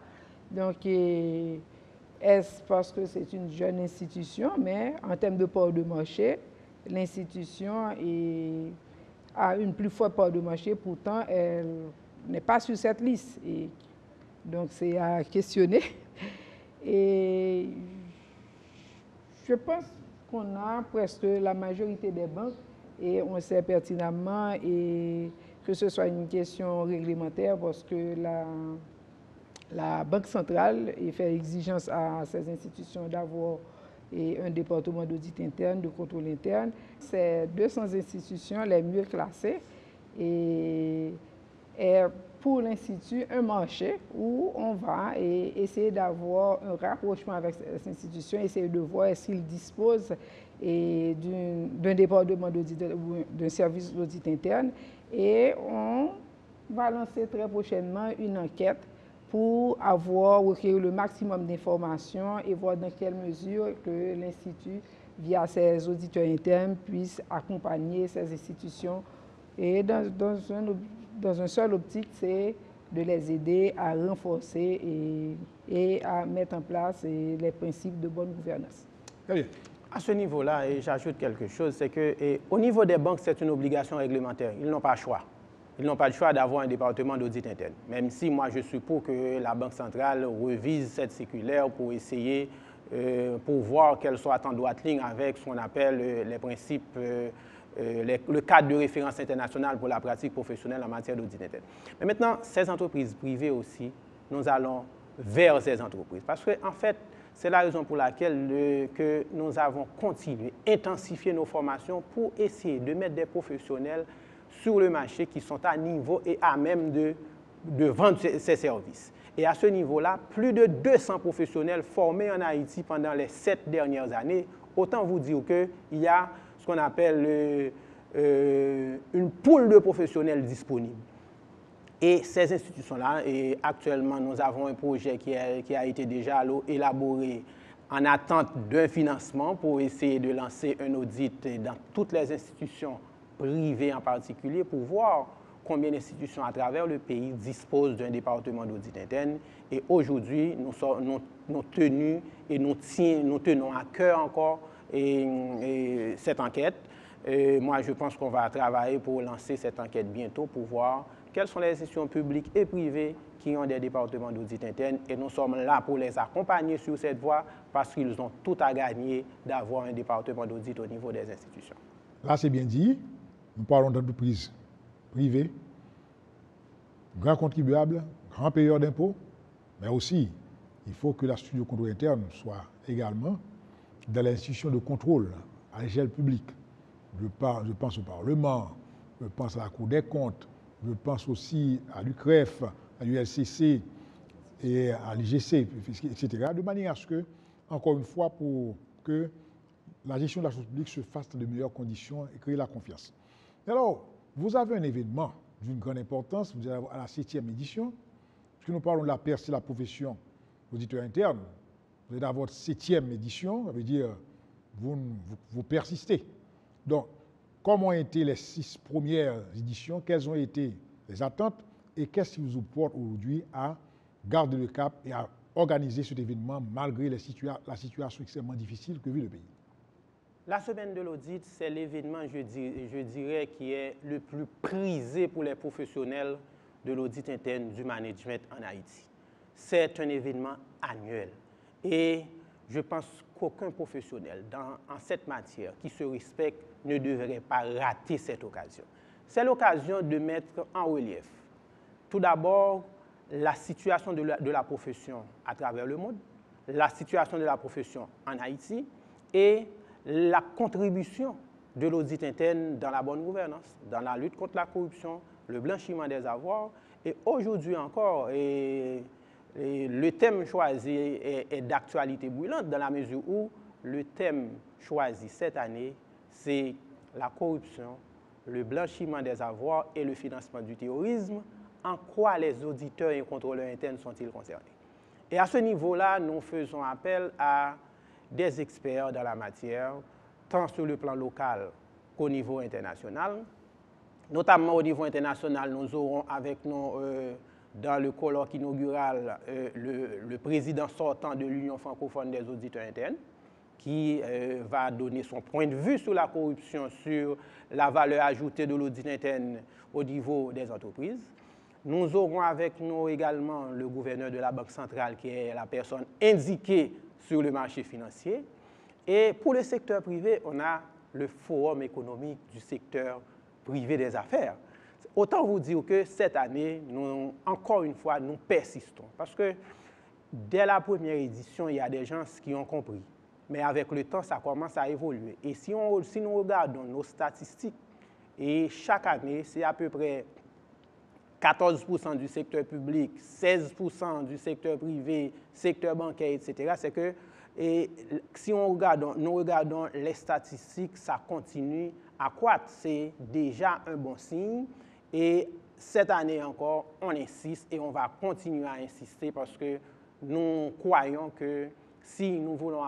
Donc, est-ce parce que c'est une jeune institution, mais en termes de part de marché, l'institution a une plus forte part de marché, pourtant elle n'est pas sur cette liste. Et donc c'est à questionner. Et je pense qu'on a presque la majorité des banques et on sait pertinemment que ce soit une question réglementaire parce que la Banque centrale fait exigence à ces institutions d'avoir un département d'audit interne, de contrôle interne. Ces 200 institutions les mieux classées et pour l'Institut un marché où on va essayer d'avoir un rapprochement avec ces institutions, essayer de voir s'ils disposent d'un département d'audit, d'un service d'audit interne et on va lancer très prochainement une enquête pour recueillir le maximum d'informations et voir dans quelle mesure que l'Institut, via ses auditeurs internes, puisse accompagner ces institutions. Et dans un seul optique, c'est de les aider à renforcer et à mettre en place les principes de bonne gouvernance. Très bien. À ce niveau-là, et j'ajoute quelque chose, c'est qu'au niveau des banques, c'est une obligation réglementaire. Ils n'ont pas le choix. Ils n'ont pas le choix d'avoir un département d'audit interne. Même si moi, je suppose que la Banque centrale revise cette circulaire pour essayer, pour voir qu'elle soit en droite ligne avec ce qu'on appelle les principes, le cadre de référence international pour la pratique professionnelle en matière d'audit interne. Mais maintenant, ces entreprises privées aussi, nous allons vers ces entreprises. Parce qu'en fait, c'est la raison pour laquelle que nous avons continué, intensifié nos formations pour essayer de mettre des professionnels sur le marché qui sont à niveau et à même de vendre ces services. Et à ce niveau-là, plus de 200 professionnels formés en Haïti pendant les 7 dernières années. Autant vous dire qu'il y a ce qu'on appelle une pool de professionnels disponibles. Et ces institutions-là, et actuellement, nous avons un projet qui a été déjà élaboré en attente d'un financement pour essayer de lancer un audit dans toutes les institutions privées en particulier pour voir combien d'institutions à travers le pays disposent d'un département d'audit interne. Et aujourd'hui, nous tenons à cœur encore cette enquête. Moi, je pense qu'on va travailler pour lancer cette enquête bientôt pour voir quelles sont les institutions publiques et privées qui ont des départements d'audit interne. Et nous sommes là pour les accompagner sur cette voie parce qu'ils ont tout à gagner d'avoir un département d'audit au niveau des institutions. Là, c'est bien dit. Nous parlons d'entreprises privées, grands contribuables, grands payeurs d'impôts, mais aussi, il faut que la structure de contrôle interne soit également dans l'institution de contrôle à l'échelle publique. Je pense au Parlement, je pense à la Cour des comptes, je pense aussi à l'UCREF, à l'ULCC et à l'IGC, etc. De manière à ce que, encore une fois, pour que la gestion de la chose publique se fasse dans de meilleures conditions et créer la confiance. Alors, vous avez un événement d'une grande importance, vous êtes à la 7e édition, puisque nous parlons de la percée de la profession d'auditeur interne. Vous êtes à votre 7e édition, ça veut dire vous persistez. Donc, comment ont été les 6 premières éditions, quelles ont été les attentes et qu'est-ce qui vous porte aujourd'hui à garder le cap et à organiser cet événement malgré la situation extrêmement difficile que vit le pays? La semaine de l'audit, c'est l'événement, je dirais, qui est le plus prisé pour les professionnels de l'audit interne du management en Haïti. C'est un événement annuel et je pense qu'aucun professionnel en cette matière qui se respecte ne devrait pas rater cette occasion. C'est l'occasion de mettre en relief, tout d'abord, la situation de la profession à travers le monde, la situation de la profession en Haïti et la contribution de l'audit interne dans la bonne gouvernance, dans la lutte contre la corruption, le blanchiment des avoirs. Et aujourd'hui encore, le thème choisi est d'actualité brûlante dans la mesure où le thème choisi cette année, c'est la corruption, le blanchiment des avoirs et le financement du terrorisme. En quoi les auditeurs et contrôleurs internes sont-ils concernés? Et à ce niveau-là, nous faisons appel à des experts dans la matière, tant sur le plan local qu'au niveau international. Notamment au niveau international, nous aurons avec nous, dans le colloque inaugural, le président sortant de l'Union francophone des auditeurs internes, qui va donner son point de vue sur la corruption, sur la valeur ajoutée de l'audit interne au niveau des entreprises. Nous aurons avec nous également le gouverneur de la Banque centrale, qui est la personne indiquée sur le marché financier. Et pour le secteur privé, on a le forum économique du secteur privé des affaires. Autant vous dire que cette année, encore une fois, nous persistons. Parce que dès la première édition, il y a des gens qui ont compris. Mais avec le temps, ça commence à évoluer. Et si nous regardons nos statistiques, et chaque année, c'est à peu près 14% du secteur public, 16% du secteur privé, secteur bancaire, etc. C'est que si nous regardons les statistiques, ça continue à croître. C'est déjà un bon signe. Et cette année encore, on insiste et on va continuer à insister parce que nous croyons que si nous voulons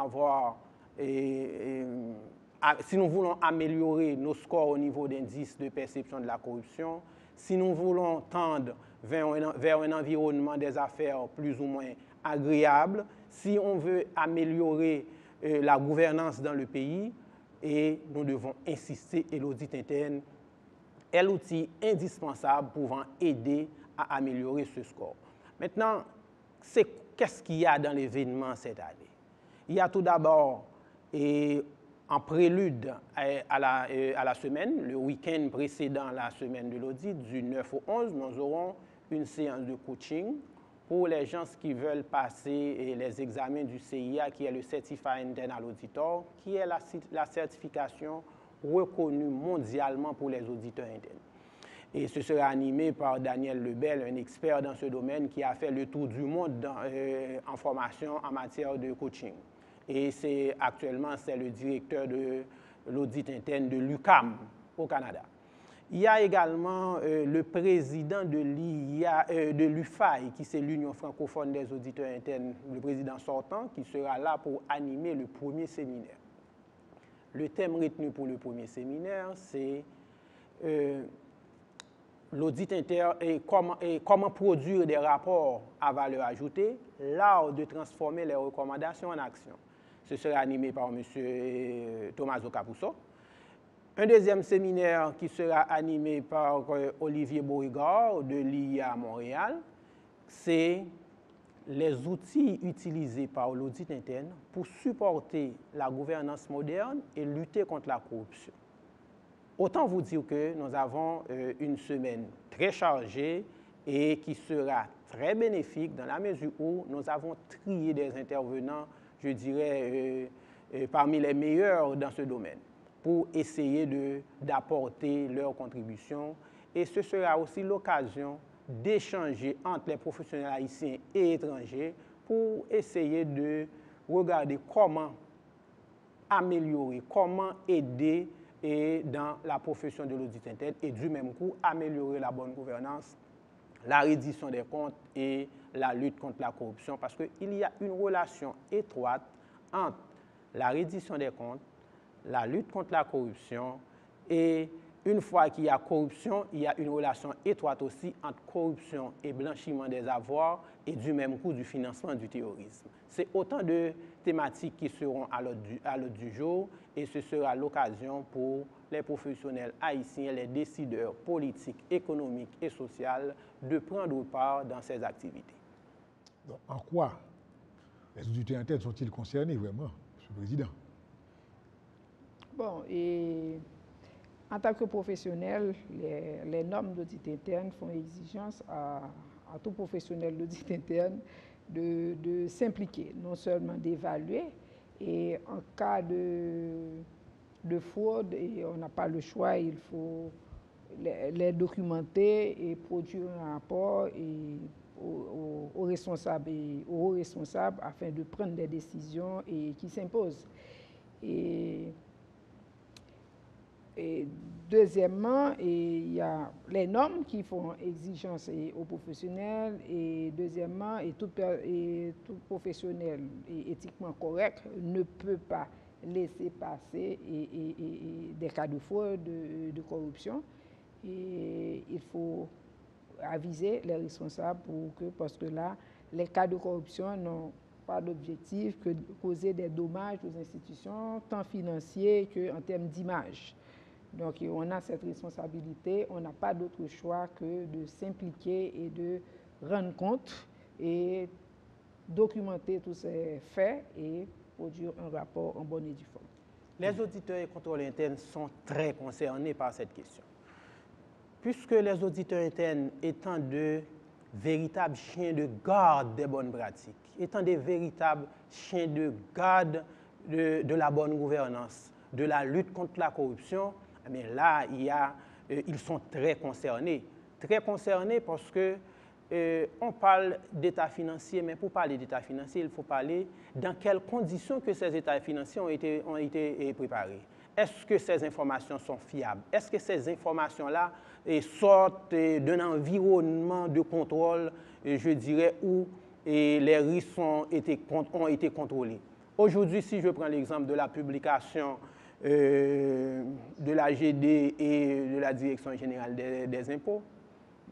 si nous voulons améliorer nos scores au niveau d'indice de perception de la corruption, si nous voulons tendre vers un environnement des affaires plus ou moins agréable, si on veut améliorer la gouvernance dans le pays, et nous devons insister, et l'audit interne est l'outil indispensable pouvant aider à améliorer ce score. Maintenant, qu'est-ce qu'il y a dans l'événement cette année? Il y a tout d'abord, en prélude à la semaine, le week-end précédent la semaine de l'audit, du 9 au 11, nous aurons une séance de coaching pour les gens qui veulent passer les examens du CIA, qui est le Certified Internal Auditor, qui est la certification reconnue mondialement pour les auditeurs internes. Et ce sera animé par Daniel Lebel, un expert dans ce domaine qui a fait le tour du monde en formation en matière de coaching. Et actuellement, c'est le directeur de l'audit interne de l'UQAM au Canada. Il y a également le président de l'UFAI, qui c'est l'Union francophone des auditeurs internes, le président sortant, qui sera là pour animer le premier séminaire. Le thème retenu pour le premier séminaire, c'est l'audit interne et comment produire des rapports à valeur ajoutée, l'art de transformer les recommandations en action. Ce sera animé par M. Tommaso Capuzzo. Un deuxième séminaire qui sera animé par Olivier Beauregard de l'IA Montréal, c'est les outils utilisés par l'audit interne pour supporter la gouvernance moderne et lutter contre la corruption. Autant vous dire que nous avons une semaine très chargée et qui sera très bénéfique dans la mesure où nous avons trié des intervenants, je dirais, parmi les meilleurs dans ce domaine, pour essayer d'apporter leur contribution. Et ce sera aussi l'occasion d'échanger entre les professionnels haïtiens et étrangers pour essayer de regarder comment améliorer, comment aider dans la profession de l'audit interne et du même coup améliorer la bonne gouvernance, la reddition des comptes et la lutte contre la corruption, parce qu'il y a une relation étroite entre la reddition des comptes, la lutte contre la corruption, et une fois qu'il y a corruption, il y a une relation étroite aussi entre corruption et blanchiment des avoirs et du même coup du financement du terrorisme. C'est autant de thématiques qui seront à l'ordre du jour et ce sera l'occasion pour les professionnels haïtiens, les décideurs politiques, économiques et sociaux de prendre part dans ces activités. Donc, en quoi les auditeurs internes sont-ils concernés vraiment, M. le Président? Bon, et en tant que professionnel, les normes d'audit interne font exigence à tout professionnel d'audit interne de s'impliquer, non seulement d'évaluer, et en cas de fraude, et on n'a pas le choix, il faut les documenter et produire un rapport aux responsables et aux responsables afin de prendre des décisions qui s'imposent. Et deuxièmement, il y a les normes qui font exigence aux professionnels. Et deuxièmement, tout professionnel éthiquement correct ne peut pas laisser passer des cas de fraude, de corruption. Et il faut aviser les responsables parce que là, les cas de corruption n'ont pas d'objectif que de causer des dommages aux institutions, tant financiers qu'en termes d'image. Donc, on a cette responsabilité, on n'a pas d'autre choix que de s'impliquer et de rendre compte et documenter tous ces faits et produire un rapport en bonne et due forme. Les auditeurs et contrôleurs internes sont très concernés par cette question. Puisque les auditeurs internes étant de véritables chiens de garde des bonnes pratiques, étant des véritables chiens de garde de la bonne gouvernance, de la lutte contre la corruption, mais là, ils sont très concernés parce que on parle d'état financier, mais pour parler d'état financier, il faut parler dans quelles conditions que ces états financiers ont été préparés. Est-ce que ces informations sont fiables? Est-ce que ces informations-là sortent d'un environnement de contrôle, je dirais, où les risques ont été contrôlés? Aujourd'hui, si je prends l'exemple de la publication de la GD et de la Direction générale des impôts,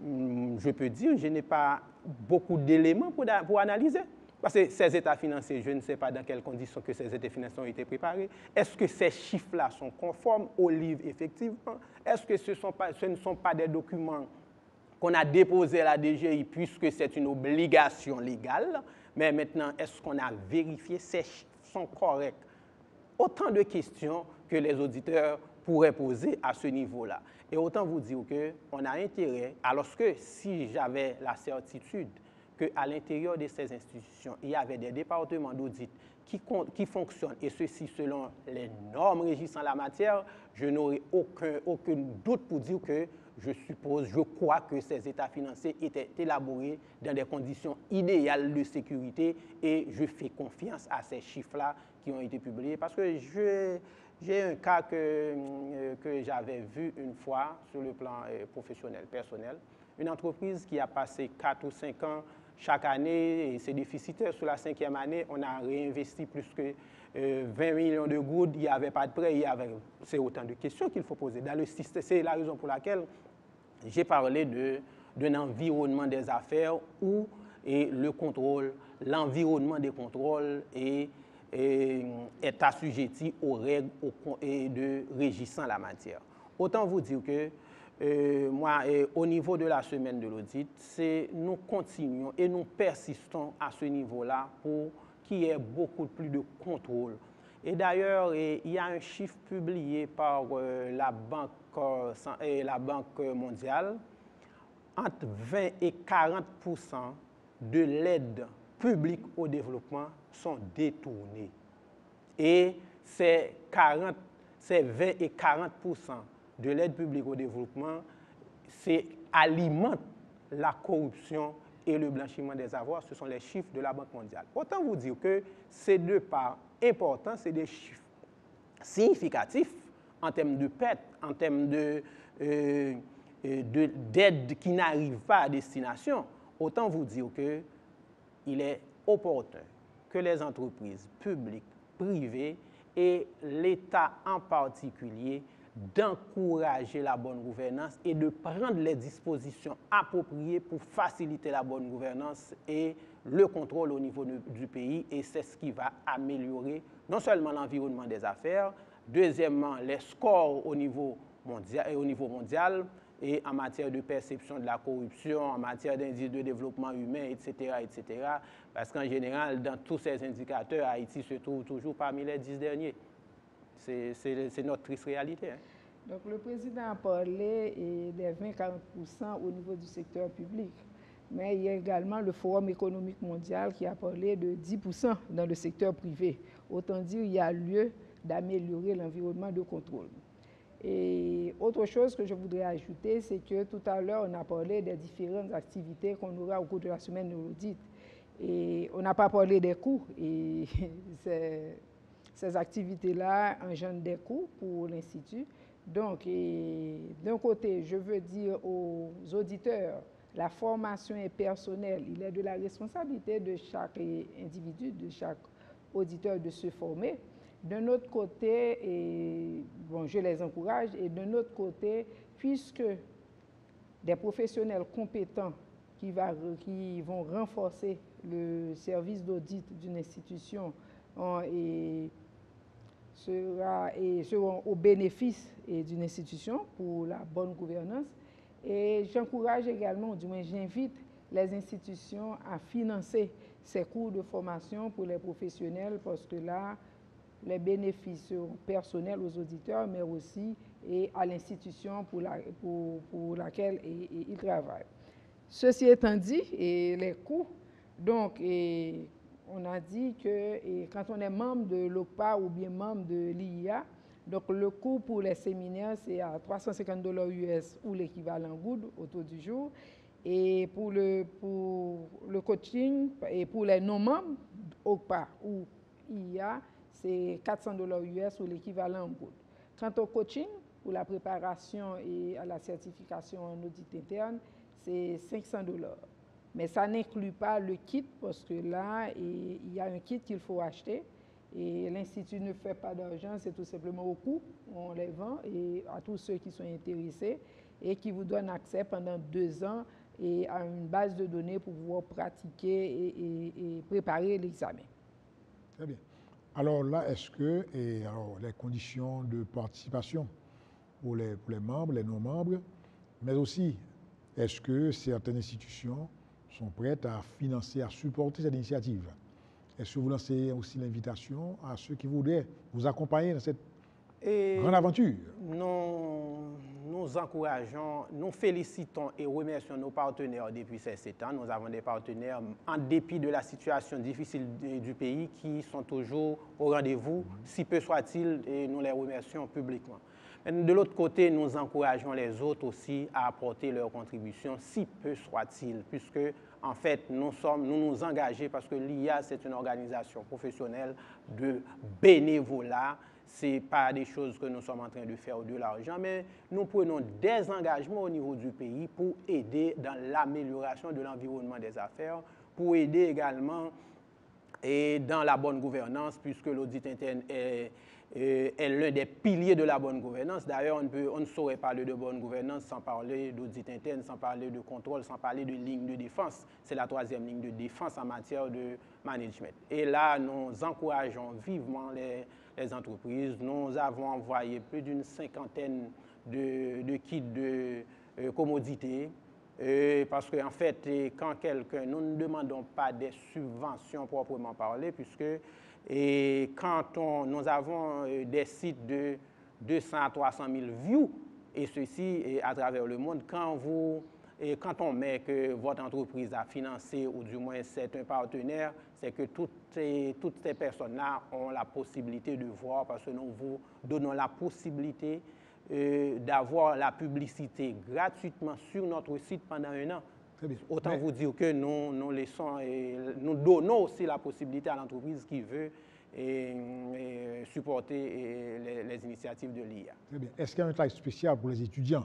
je peux dire que je n'ai pas beaucoup d'éléments pour analyser. Parce que ces états financiers, je ne sais pas dans quelles conditions que ces états financiers ont été préparés. Est-ce que ces chiffres-là sont conformes au livre, effectivement? Est-ce que ce ne sont pas des documents qu'on a déposés à la DGI puisque c'est une obligation légale? Mais maintenant, est-ce qu'on a vérifié ces chiffres sont corrects? Autant de questions que les auditeurs pourraient poser à ce niveau-là. Et autant vous dire qu'on a intérêt, alors que si j'avais la certitude qu'à l'intérieur de ces institutions, il y avait des départements d'audit qui fonctionnent, et ceci selon les normes régissant la matière, je n'aurais aucun doute pour dire que je crois que ces états financiers étaient élaborés dans des conditions idéales de sécurité et je fais confiance à ces chiffres-là qui ont été publiés parce que j'ai un cas que j'avais vu une fois sur le plan professionnel, personnel. Une entreprise qui a passé 4 ou 5 ans chaque année et c'est déficitaire. Sur la 5e année, on a réinvesti plus que 20 millions de gouttes, il n'y avait pas de prêt, c'est autant de questions qu'il faut poser. Dans le système, c'est la raison pour laquelle j'ai parlé d'un environnement des affaires où le contrôle, l'environnement des contrôles est assujetti aux règles de régissant la matière. Autant vous dire que moi, au niveau de la semaine de l'audit, nous continuons et nous persistons à ce niveau-là pour qu'il y ait beaucoup plus de contrôle. Et d'ailleurs, il y a un chiffre publié par la Banque mondiale, entre 20 et 40% de l'aide publique au développement sont détournés. Et ces 20 et 40% de l'aide publique au développement, alimente la corruption et le blanchiment des avoirs. Ce sont les chiffres de la Banque mondiale. Autant vous dire que ces deux parts importants, c'est des chiffres significatifs en termes de pertes, en termes d'aide qui n'arrive pas à destination. Autant vous dire qu'il est opportun que les entreprises publiques, privées et l'État en particulier d'encourager la bonne gouvernance et de prendre les dispositions appropriées pour faciliter la bonne gouvernance et le contrôle au niveau du pays. Et c'est ce qui va améliorer non seulement l'environnement des affaires, deuxièmement les scores au niveau mondial, et en matière de perception de la corruption, en matière d'indice de développement humain, etc., etc. Parce qu'en général, dans tous ces indicateurs, Haïti se trouve toujours parmi les 10 derniers. C'est notre triste réalité. Hein. Donc le président a parlé des 20-40% au niveau du secteur public. Mais il y a également le Forum économique mondial qui a parlé de 10% dans le secteur privé. Autant dire, il y a lieu d'améliorer l'environnement de contrôle. Et autre chose que je voudrais ajouter, c'est que tout à l'heure, on a parlé des différentes activités qu'on aura au cours de la semaine de l'audit. Et on n'a pas parlé des coûts. Et ces activités-là engendrent des coûts pour l'Institut. Donc, d'un côté, je veux dire aux auditeurs, la formation est personnelle. Il est de la responsabilité de chaque individu, de chaque auditeur de se former. D'un autre côté, je les encourage, et d'un autre côté, puisque des professionnels compétents qui vont renforcer le service d'audit d'une institution seront au bénéfice d'une institution pour la bonne gouvernance. Et j'encourage également, du moins j'invite les institutions à financer ces cours de formation pour les professionnels, parce que là, les bénéfices sont personnels aux auditeurs, mais aussi à l'institution pour laquelle ils travaillent. Ceci étant dit, les coûts, donc, on a dit que quand on est membre de l'OCPA ou bien membre de l'IIA, donc le coût pour les séminaires, c'est à $350 US ou l'équivalent good autour du jour. Et pour le coaching, et pour les non-membres, OCPA ou IIA, c'est $400 US ou l'équivalent good. Quant au coaching, pour la préparation et à la certification en audit interne, c'est $500. Mais ça n'inclut pas le kit, parce que là, il y a un kit qu'il faut acheter. Et l'Institut ne fait pas d'argent, c'est tout simplement au coût, on les vend et à tous ceux qui sont intéressés, et qui vous donnent accès pendant 2 ans et à une base de données pour pouvoir pratiquer et préparer l'examen. Très bien. Alors là, est-ce que les conditions de participation pour les membres, les non-membres, mais aussi, est-ce que certaines institutions sont prêtes à financer, à supporter cette initiative? Est-ce que vous lancez aussi l'invitation à ceux qui voudraient vous accompagner dans cette grande aventure? Nous encourageons, nous félicitons et remercions nos partenaires depuis ces 7 ans. Nous avons des partenaires, en dépit de la situation difficile du pays, qui sont toujours au rendez-vous, si peu soit-il, et nous les remercions publiquement. De l'autre côté, nous encourageons les autres aussi à apporter leur contribution, si peu soit-il, puisque, en fait, nous nous engageons, parce que l'IIA, c'est une organisation professionnelle de bénévolat. Ce n'est pas des choses que nous sommes en train de faire de l'argent, mais nous prenons des engagements au niveau du pays pour aider dans l'amélioration de l'environnement des affaires, pour aider également et dans la bonne gouvernance, puisque l'audit interne est l'un des piliers de la bonne gouvernance. D'ailleurs, on ne saurait parler de bonne gouvernance sans parler d'audit interne, sans parler de contrôle, sans parler de ligne de défense. C'est la troisième ligne de défense en matière de management. Et là, nous encourageons vivement les entreprises. Nous avons envoyé plus d'une cinquantaine de kits de commodités. Parce qu'en fait, quand nous ne demandons pas des subventions proprement parlé, puisque quand nous avons des sites de 200 à 300 000 views, et ceci à travers le monde, quand on met que votre entreprise a financé, ou du moins c'est un partenaire, c'est que toutes ces personnes-là ont la possibilité de voir, parce que nous vous donnons la possibilité d'avoir la publicité gratuitement sur notre site pendant 1 an. Autant vous dire que nous donnons aussi la possibilité à l'entreprise qui veut supporter les initiatives de l'IA. Très bien. Est-ce qu'il y a un tarif spécial pour les étudiants?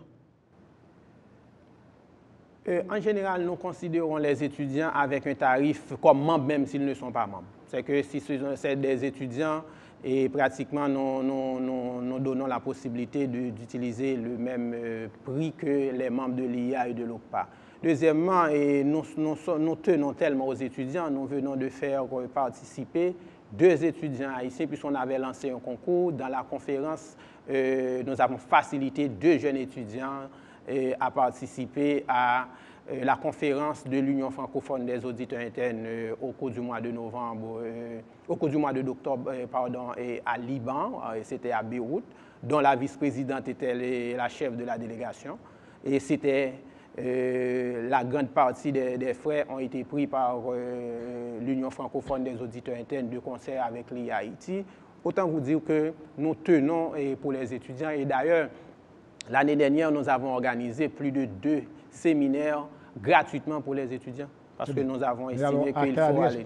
En général, nous considérons les étudiants avec un tarif comme membres, même s'ils ne sont pas membres. C'est que si c'est des étudiants, et pratiquement, nous donnons la possibilité d'utiliser le même prix que les membres de l'IA et de l'OCPA. Deuxièmement, nous tenons tellement aux étudiants, nous venons de faire participer 2 étudiants haïtiens, puisqu'on avait lancé un concours. Dans la conférence, nous avons facilité 2 jeunes étudiants à participer à la conférence de l'Union francophone des auditeurs internes au cours du mois de novembre, au cours du mois d'octobre, à Liban, c'était à Beyrouth, dont la vice-présidente était la chef de la délégation. Et c'était la grande partie des frais ont été pris par l'Union francophone des auditeurs internes de concert avec l'IA Haïti. Autant vous dire que nous tenons pour les étudiants. Et d'ailleurs, l'année dernière, nous avons organisé plus de 2 séminaires gratuitement pour les étudiants. Parce que nous avons estimé qu'il faut aller.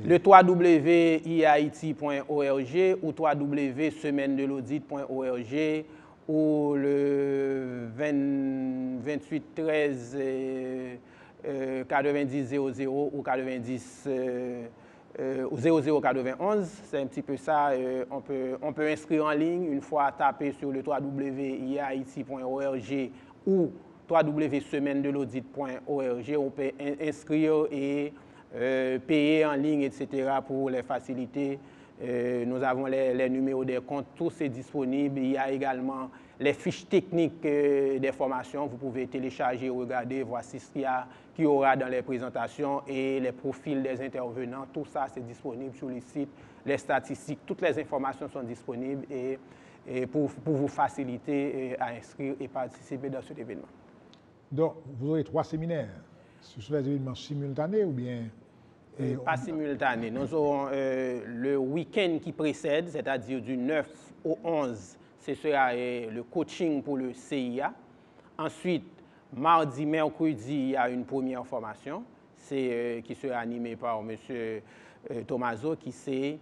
Le www.iahaiti.org ou www.semainedel'audit.org ou le 28 13 90 00 ou 90 0091, c'est un petit peu ça. On peut inscrire en ligne une fois tapé sur le www.iahaiti.org ou www.semainedel'audit.org. On peut inscrire et payer en ligne, etc. pour les facilités. Nous avons les numéros des comptes, tout c'est disponible. Il y a également les fiches techniques des formations. Vous pouvez télécharger, regarder, voici ce qu'il y aura dans les présentations et les profils des intervenants. Tout ça, c'est disponible sur le site. Les statistiques, toutes les informations sont disponibles et pour vous faciliter à inscrire et participer dans cet événement. Donc, vous aurez 3 séminaires. Ce sont des événements simultanés ou bien... Pas simultané. Nous aurons le week-end qui précède, c'est-à-dire du 9 au 11, ce sera le coaching pour le CIA. Ensuite, mardi, mercredi, il y a une première formation qui sera animée par M. Tomaso, qui c'est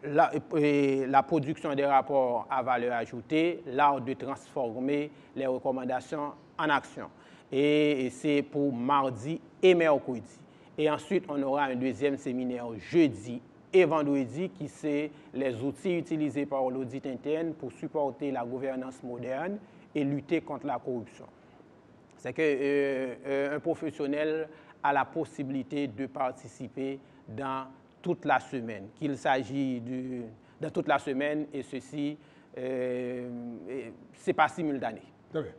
la production des rapports à valeur ajoutée, l'art de transformer les recommandations en action. Et c'est pour mardi et mercredi. Et ensuite, on aura un deuxième séminaire jeudi et vendredi qui c'est les outils utilisés par l'audit interne pour supporter la gouvernance moderne et lutter contre la corruption. C'est qu'un professionnel a la possibilité de participer dans toute la semaine, qu'il s'agit de toute la semaine et ceci, c'est pas simultané. Très bien.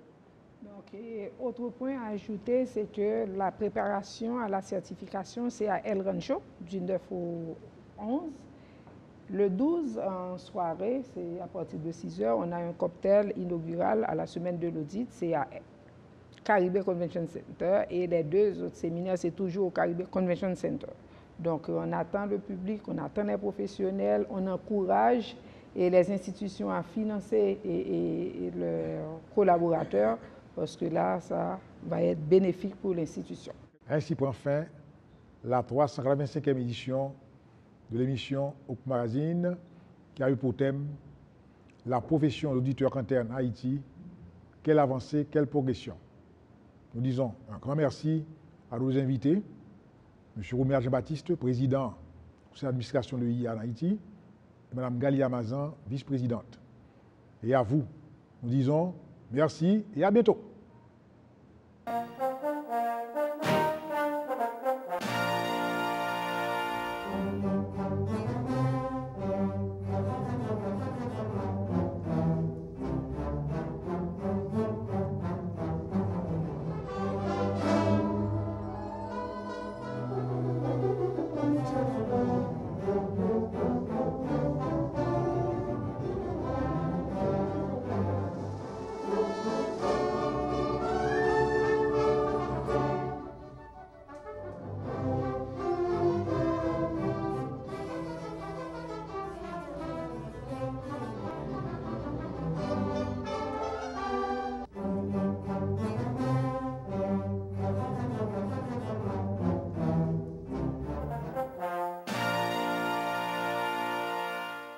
Donc, autre point à ajouter, c'est que la préparation à la certification, c'est à El Rancho, du 9 au 11. Le 12, en soirée, c'est à partir de 6 heures, on a un cocktail inaugural à la semaine de l'audit, c'est à Caribbean Convention Center. Et les 2 autres séminaires, c'est toujours au Caribbean Convention Center. Donc, on attend le public, on attend les professionnels, on encourage les institutions à financer et leurs collaborateurs, parce que là, ça va être bénéfique pour l'institution. Ainsi prend fin la 385e édition de l'émission OCPA Magazine, qui a eu pour thème la profession d'auditeur interne Haïti, quelle avancée, quelle progression. Nous disons un grand merci à nos invités, M. Romer Jean-Baptiste, président conseil d'administration de l'IA en Haïti, et Mme Galia Mazan, vice-présidente. Et à vous, nous disons merci et à bientôt.